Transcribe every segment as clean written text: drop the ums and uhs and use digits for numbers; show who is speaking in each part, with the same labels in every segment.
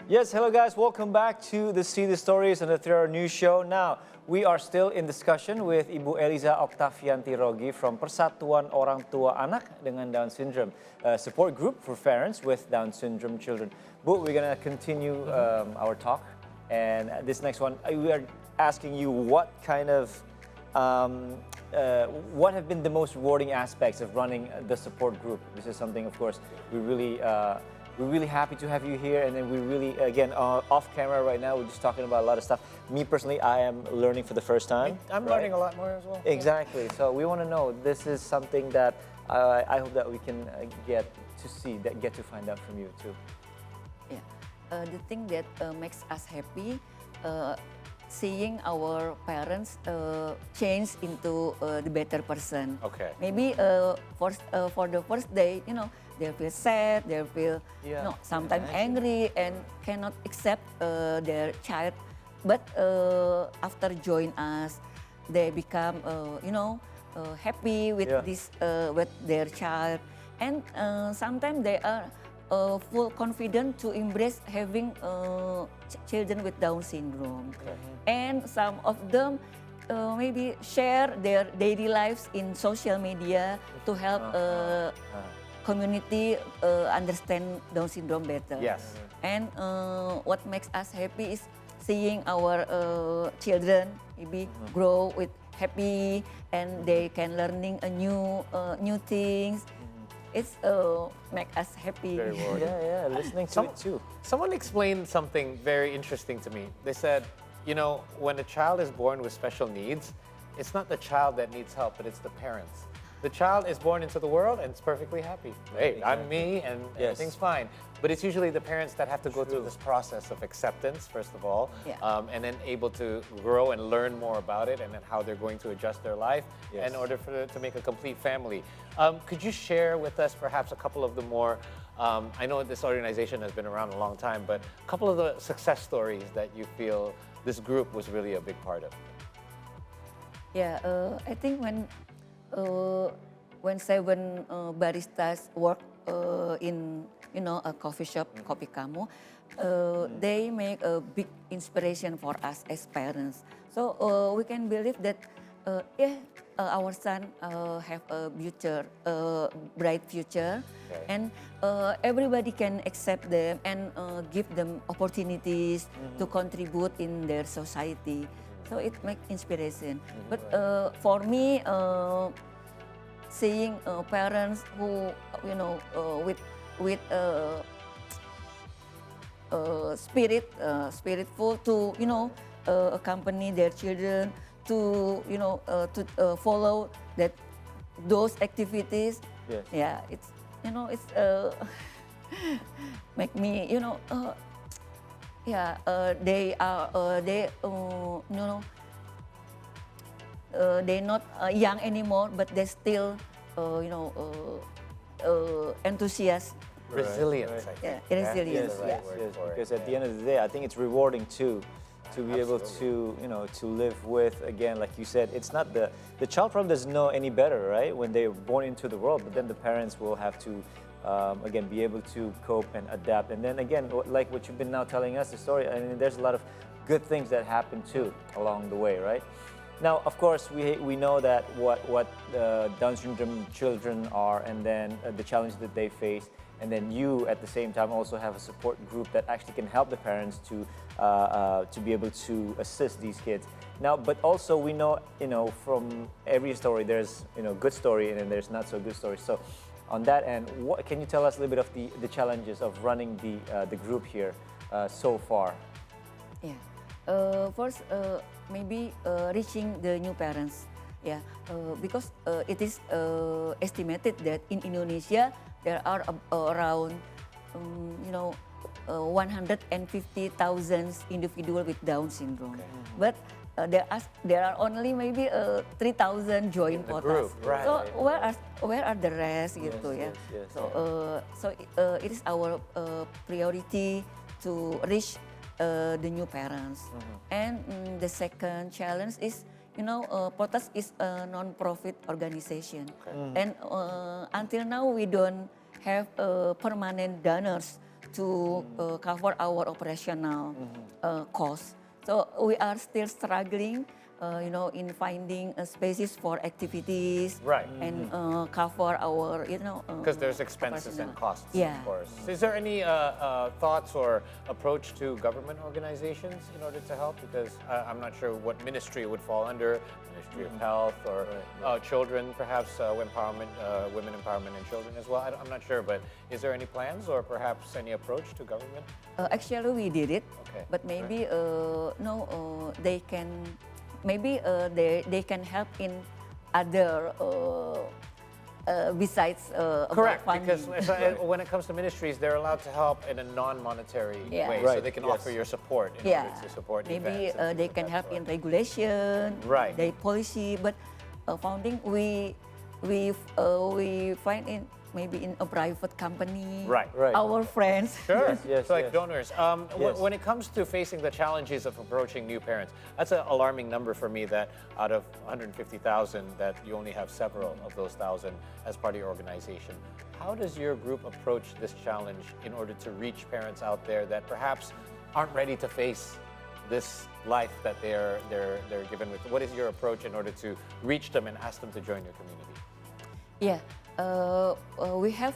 Speaker 1: Yes, hello guys, welcome back to the See the Stories and the 3-Hour News Show. Now, we are still in discussion with Ibu Eliza Octavianti Rogi from Persatuan Orang Tua Anak dengan Down Syndrome, a support group for parents with Down Syndrome children. Bu, we're going to continue our talk. And this next one, we are asking you what kind of, what have been the most rewarding aspects of running the support group? This is something, of course, we're really happy to have you here, and then we're really, again, off camera right now, we're just talking about a lot of stuff. Me personally, I am learning for the first time.
Speaker 2: I'm learning a lot more as well.
Speaker 1: Exactly. So we want to know, this is something that I hope that we can get to see, get to find out from you too.
Speaker 3: Yeah, the thing that makes us happy, seeing our parents change into the better person.
Speaker 2: Okay.
Speaker 3: Maybe for the first day, they feel sad, they feel sometimes angry and cannot accept their child. But after join us, they become happy with with their child, and sometimes they are full confident to embrace having children with Down syndrome. Okay. And some of them maybe share their daily lives in social media to help community understand Down syndrome better.
Speaker 2: Yes.
Speaker 3: And what makes us happy is seeing our children maybe grow with happy, and they can learning a new things. It's make us happy.
Speaker 2: Very rewarding.
Speaker 1: Yeah, listening to it too.
Speaker 2: Someone explained something very interesting to me. They said, when a child is born with special needs, it's not the child that needs help, but it's the parents. The child is born into the world and it's perfectly happy. Hey, I'm me and everything's fine. But it's usually the parents that have to go through this process of acceptance, first of all, and then able to grow and learn more about it and then how they're going to adjust their life in order to make a complete family. Could you share with us perhaps a couple of the more, I know this organization has been around a long time, but a couple of the success stories that you feel this group was really a big part of?
Speaker 3: Yeah, I think when 7 baristas work in a coffee shop, Kopi Kamu, they make a big inspiration for us as parents. So we can believe that our son have a bright future, and everybody can accept them and give them opportunities to contribute in their society. So it makes inspiration. But for me, seeing parents who with spiritful to accompany their children to follow those activities.
Speaker 1: Yes.
Speaker 3: Yeah, it's make me they're not young anymore, but they still enthusiastic.
Speaker 2: Resilience, I think.
Speaker 3: Yeah, resilience.
Speaker 1: Yes, because at the end of the day, I think it's rewarding too, to be able to to live with, again, like you said, it's not the child probably doesn't know any better, right, when they're born into the world, but then the parents will have to again be able to cope and adapt. And then again, like what you've been now telling us the story, I mean, there's a lot of good things that happen too along the way, right? Now, of course, we know that what Down syndrome children are, and then the challenge that they face, and then you at the same time also have a support group that actually can help the parents to be able to assist these kids. Now, but also we know from every story there's good story and then there's not so good stories. So on that end, what can you tell us a little bit of the challenges of running the group here so far?
Speaker 3: Yeah. First, maybe reaching the new parents. Yeah, because it is estimated that in Indonesia there are around 150,000 individuals with Down syndrome. Okay. But there are only maybe 3,000 join quotas.
Speaker 2: Right.
Speaker 3: So where are the rest gitu ya?
Speaker 1: Yes.
Speaker 3: So it is our priority to reach the new parents. And the second challenge is, POTAS is a non-profit organization. Okay. And until now we don't have permanent donors to cover our operational costs. So we are still struggling, in finding spaces for activities,
Speaker 2: Right.
Speaker 3: and cover our,
Speaker 2: Because there's expenses and costs,
Speaker 3: Yeah.
Speaker 2: of course. Is there any thoughts or approach to government organizations in order to help? Because I'm not sure what ministry it would fall under, Ministry of Health or children, perhaps empowerment, women empowerment and children as well. I'm not sure, but is there any plans or perhaps any approach to government?
Speaker 3: Actually, we did it,
Speaker 2: Okay.
Speaker 3: but maybe they can, maybe they can help in other besides about
Speaker 2: Correct,
Speaker 3: funding.
Speaker 2: because when it comes to ministries, they're allowed to help in a non-monetary
Speaker 3: Yeah.
Speaker 2: way, so
Speaker 1: Right,
Speaker 2: they can
Speaker 1: yes.
Speaker 2: offer your support in
Speaker 3: Yeah,
Speaker 2: order to support
Speaker 3: maybe
Speaker 2: events and
Speaker 3: they
Speaker 2: things
Speaker 3: can
Speaker 2: of that
Speaker 3: help
Speaker 2: sort.
Speaker 3: in regulation,
Speaker 2: Right.
Speaker 3: their policy, but founding we find in maybe in a private company.
Speaker 2: Right.
Speaker 1: Right.
Speaker 3: Our friends.
Speaker 2: Sure.
Speaker 1: Yes, yes,
Speaker 2: It's like
Speaker 1: yes.
Speaker 2: donors.
Speaker 1: Yes.
Speaker 2: When it comes to facing the challenges of approaching new parents, that's an alarming number for me that out of 150,000 that you only have several of those 1,000 as part of your organization. How does your group approach this challenge in order to reach parents out there that perhaps aren't ready to face this life that they're given with? What is your approach in order to reach them and ask them to join your community?
Speaker 3: Yeah, we have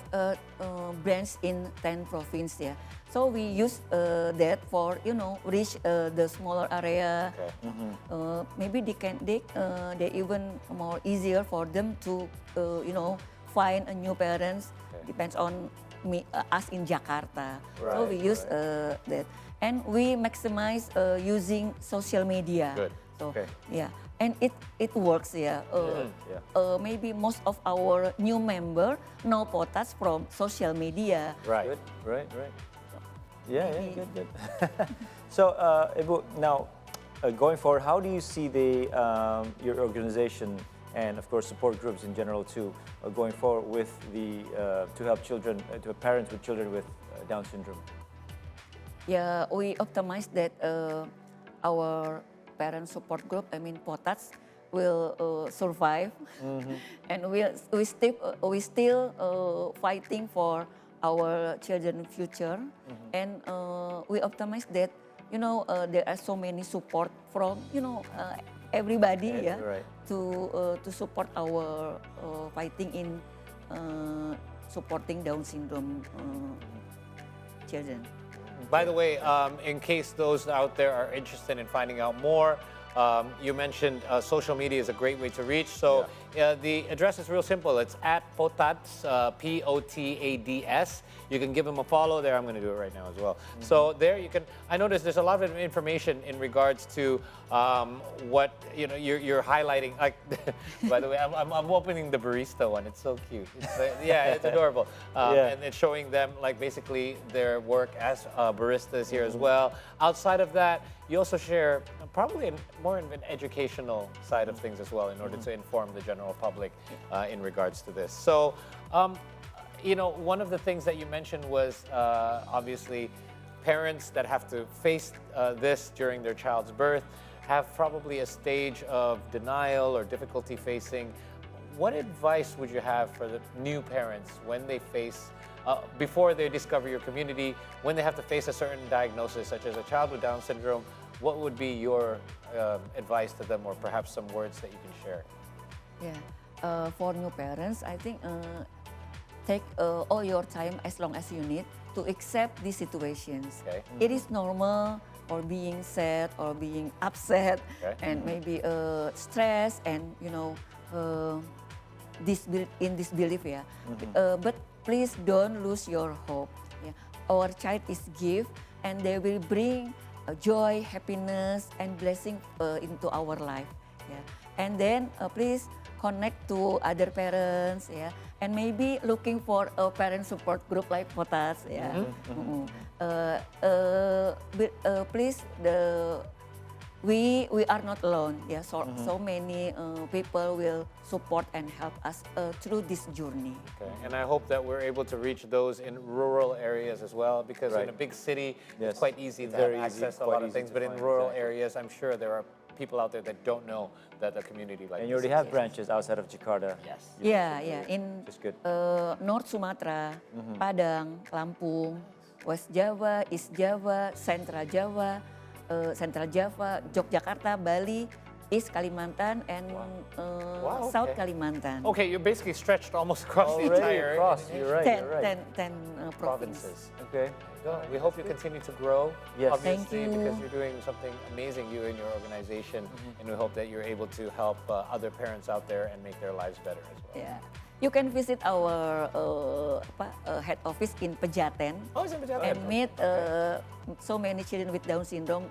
Speaker 3: branch in 10 provinces. Yeah, so we use that for reach the smaller area.
Speaker 2: Okay.
Speaker 3: Maybe they even more easier for them to find a new parents.
Speaker 2: Okay.
Speaker 3: Depends on us in Jakarta. So
Speaker 2: Right,
Speaker 3: we use that, and we maximize using social media.
Speaker 2: Good.
Speaker 3: So
Speaker 2: Okay.
Speaker 3: yeah, and it works. Yeah.
Speaker 1: Yeah.
Speaker 3: Maybe most of our new member know potas from social media.
Speaker 2: Right.
Speaker 1: Good. Right. Yeah.
Speaker 3: Maybe.
Speaker 1: Good. So, Ibu, now going forward, how do you see your organization and, of course, support groups in general too, going forward with to help children, to parents with children with Down syndrome?
Speaker 3: Yeah, we optimize that our parent support group, I mean potats, will survive, and we still fighting for our children's future, and we optimize that there are so many support from everybody, yeah,
Speaker 1: Right.
Speaker 3: to support our fighting in supporting Down syndrome children.
Speaker 2: By the way, in case those out there are interested in finding out more, you mentioned social media is a great way to reach. So the address is real simple. It's at Potads, Potads. You can give them a follow there. I'm going to do it right now as well. So there you can. I noticed there's a lot of information in regards to what you're highlighting. Like, by the way, I'm opening the barista one. It's so cute. It's adorable. And it's showing them like basically their work as baristas here as well. Outside of that, you also share probably more of an educational side of things as well in order to inform the general public in regards to this. So, one of the things that you mentioned was obviously parents that have to face this during their child's birth have probably a stage of denial or difficulty facing. What advice would you have for the new parents when they face before they discover your community, when they have to face a certain diagnosis, such as a child with Down syndrome? What would be your advice to them, or perhaps some words that you can share?
Speaker 3: Yeah, for new parents, I think take all your time as long as you need to accept these situations.
Speaker 2: Okay.
Speaker 3: It is normal or being sad or being upset,
Speaker 2: Okay.
Speaker 3: and maybe stress and disbelief. Yeah, but please don't lose your hope. Yeah, our child is gift, and they will bring joy, happiness, and blessing into our life. Yeah, and then please connect to other parents. Yeah, and maybe looking for a parent support group like Potas. Yeah, please we are not alone. Yeah, so many people will support and help us through this journey.
Speaker 2: Okay. And I hope that we're able to reach those in rural areas as well, because in a big city,
Speaker 1: Yes.
Speaker 2: it's quite easy to have
Speaker 1: Very easy,
Speaker 2: access to a
Speaker 1: quite
Speaker 2: lot of
Speaker 1: easy
Speaker 2: things.
Speaker 1: to
Speaker 2: But in
Speaker 1: find,
Speaker 2: rural
Speaker 1: exactly.
Speaker 2: areas, I'm sure there are people out there that don't know that a community like
Speaker 1: And
Speaker 2: this
Speaker 1: you already have
Speaker 2: exists.
Speaker 1: branches outside of Jakarta.
Speaker 2: Yes.
Speaker 3: Yeah, in
Speaker 1: Which is good.
Speaker 3: North Sumatra, Padang, Lampung, West Java, East Java, Central Java, Yogyakarta, Bali, East Kalimantan, and
Speaker 2: Wow,
Speaker 3: South
Speaker 2: okay.
Speaker 3: Kalimantan.
Speaker 2: Okay, you're basically stretched almost across the
Speaker 1: Already
Speaker 2: entire
Speaker 1: across, you're right,
Speaker 3: Ten,
Speaker 1: you're right.
Speaker 3: 10 provinces.
Speaker 2: provinces.
Speaker 1: Okay.
Speaker 2: We hope you continue to grow,
Speaker 1: Yes.
Speaker 2: obviously,
Speaker 3: Thank you.
Speaker 2: because you're doing something amazing, you and your organization, and we hope that you're able to help other parents out there and make their lives better as well.
Speaker 3: Yeah. You can visit our head office in Pejaten
Speaker 2: Oh, it's in Pejaten.
Speaker 3: and meet so many children with Down syndrome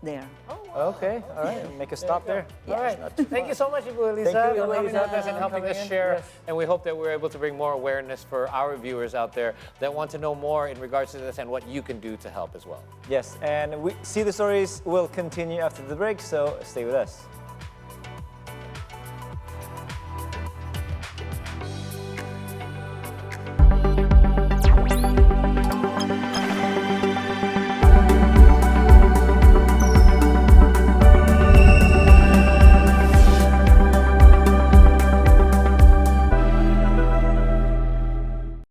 Speaker 3: there.
Speaker 1: Okay, all right. Make a stop there.
Speaker 2: All right. Thank you so much, Ibu Eliza,
Speaker 1: Thank you,
Speaker 2: for coming
Speaker 1: Eliza,
Speaker 2: with us and
Speaker 1: for
Speaker 2: helping
Speaker 1: coming
Speaker 2: us
Speaker 1: in.
Speaker 2: share.
Speaker 1: Yes.
Speaker 2: And we hope that we're able to bring more awareness for our viewers out there that want to know more in regards to this and what you can do to help as well.
Speaker 1: Yes, and we see the stories will continue after the break, so stay with us.